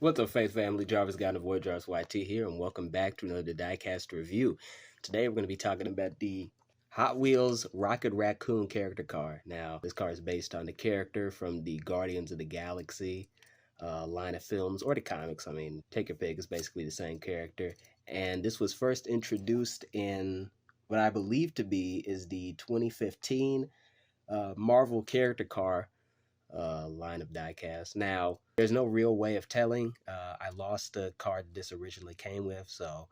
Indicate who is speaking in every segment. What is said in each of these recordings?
Speaker 1: What's up, Faith Family? Jarvis Guy and the Void Jarvis YT here, and welcome back to another Diecast review. Today, we're going to be talking about the Hot Wheels Rocket Raccoon character car. Now, this car is based on the character from the Guardians of the Galaxy line of films, or the comics. I mean, take your pick, it's basically the same character. And this was first introduced in what I believe to be is the 2015 Marvel character car line of diecast. Now, there's no real way of telling. I lost the card this originally came with, so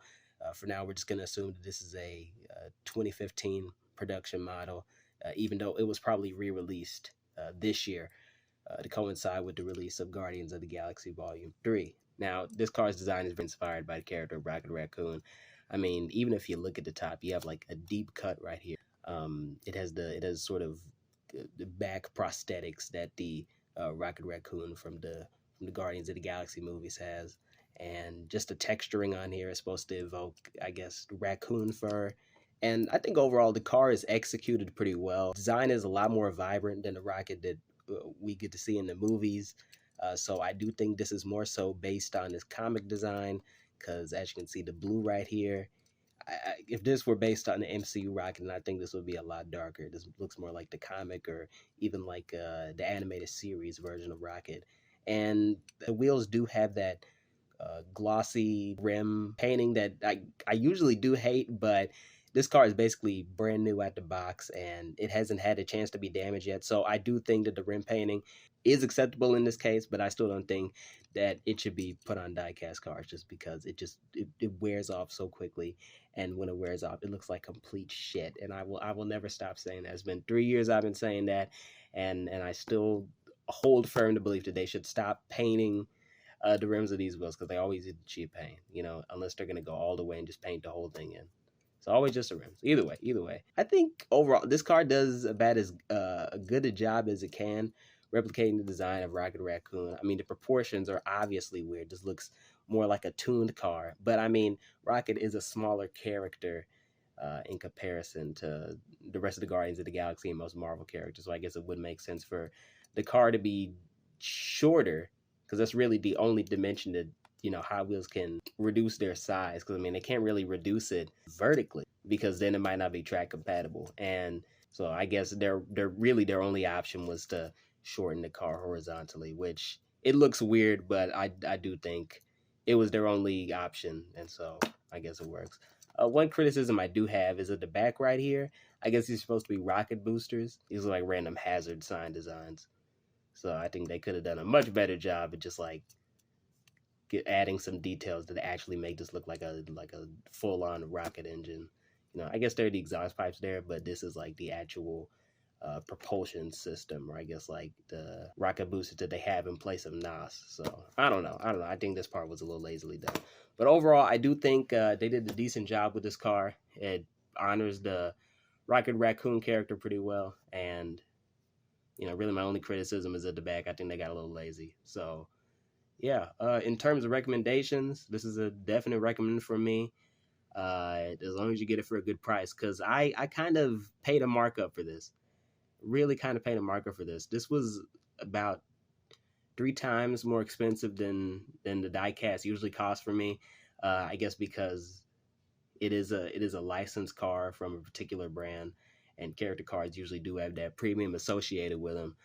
Speaker 1: for now, we're just going to assume that this is a 2015 production model, even though it was probably re-released this year to coincide with the release of Guardians of the Galaxy Volume 3. Now, this car's design has been inspired by the character of Rocket Raccoon. I mean, even if you look at the top, you have like a deep cut right here. It has sort of the back prosthetics that the Rocket Raccoon from the Guardians of the Galaxy movies has, and just the texturing on here is supposed to evoke, I guess, raccoon fur. And I think overall the car is executed pretty well. Design is a lot more vibrant than the Rocket that we get to see in the movies. So I do think this is more so based on his comic design, because as you can see, the blue right here, if this were based on the MCU Rocket, then I think this would be a lot darker. This looks more like the comic or even like the animated series version of Rocket. And the wheels do have that glossy rim painting that I usually do hate, but this car is basically brand new at the box and it hasn't had a chance to be damaged yet. So I do think that the rim painting is acceptable in this case, but I still don't think that it should be put on diecast cars just because it wears off so quickly. And when it wears off, it looks like complete shit. And I will never stop saying that. It's been 3 years I've been saying that, and I still hold firm to believe that they should stop painting the rims of these wheels, because they always do cheap paint, unless they're gonna go all the way and just paint the whole thing in. So always just the rims. Either way, I think overall this car does about as good a job as it can replicating the design of Rocket Raccoon. I mean, the proportions are obviously weird. This looks more like a tuned car, but I mean, Rocket is a smaller character in comparison to the rest of the Guardians of the Galaxy and most Marvel characters. So I guess it would make sense for the car to be shorter, because that's really the only dimension that Hot Wheels can reduce their size. Because I mean, they can't really reduce it vertically because then it might not be track compatible. And so I guess their only option was to shorten the car horizontally, which it looks weird, but I do think it was their only option, and so I guess it works. One criticism I do have is at the back right here. I guess these are supposed to be rocket boosters. These are like random hazard sign designs. So I think they could have done a much better job of just like adding some details that actually make this look like a full-on rocket engine. I guess there are the exhaust pipes there, but this is like the actual propulsion system, or I guess like the rocket boosters that they have in place of NOS. So I don't know. I think this part was a little lazily done. But overall, I do think they did a decent job with this car. It honors the Rocket Raccoon character pretty well. And, really my only criticism is at the back. I think they got a little lazy. So, yeah. In terms of recommendations, this is a definite recommend for me. As long as you get it for a good price. Because I kind of paid a markup for this. Really kind of paid a markup for this. This was about 3 times more expensive than the diecast usually costs for me. I guess because it is a licensed car from a particular brand, and character cards usually do have that premium associated with them.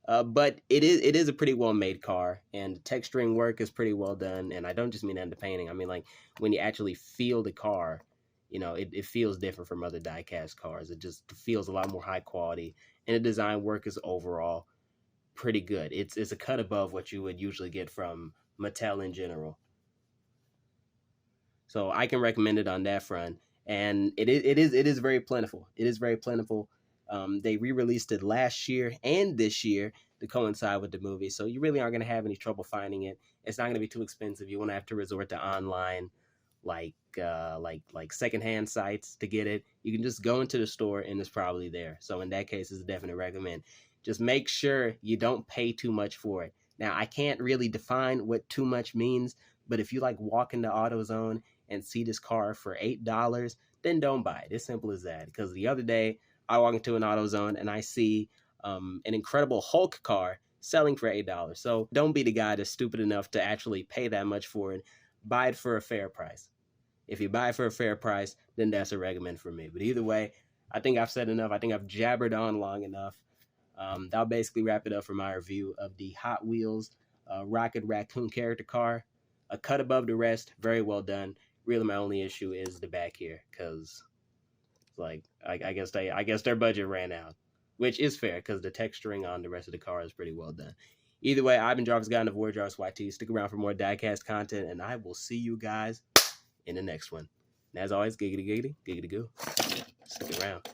Speaker 1: But it is a pretty well made car, and the texturing work is pretty well done. And I don't just mean that in the painting. I mean, like, when you actually feel the car, it feels different from other diecast cars. It just feels a lot more high quality, and the design work is overall pretty good. It's a cut above what you would usually get from Mattel in general. So I can recommend it on that front, and it is very plentiful. It is very plentiful. They re-released it last year and this year to coincide with the movie, so you really aren't going to have any trouble finding it. It's not going to be too expensive. You won't have to resort to online like secondhand sites to get it. You can just go into the store and it's probably there. So in that case, it's a definite recommend. Just make sure you don't pay too much for it. Now, I can't really define what too much means, but if you like walk into AutoZone and see this car for $8, then don't buy it. It's simple as that. Because the other day I walk into an AutoZone and I see an Incredible Hulk car selling for $8. So don't be the guy that's stupid enough to actually pay that much for it. Buy it for a fair price. If you buy it for a fair price, then that's a recommend for me. But either way, I think I've said enough. I think I've jabbered on long enough. That'll basically wrap it up for my review of the Hot Wheels Rocket Raccoon character car. A cut above the rest, very well done. Really, my only issue is the back here, because like I guess their budget ran out, which is fair because the texturing on the rest of the car is pretty well done. Either way, I've been Jarvis Guy and the Void Jarvis YT. Stick around for more diecast content, and I will see you guys in the next one. And as always, giggity giggity, giggity goo. Stick around.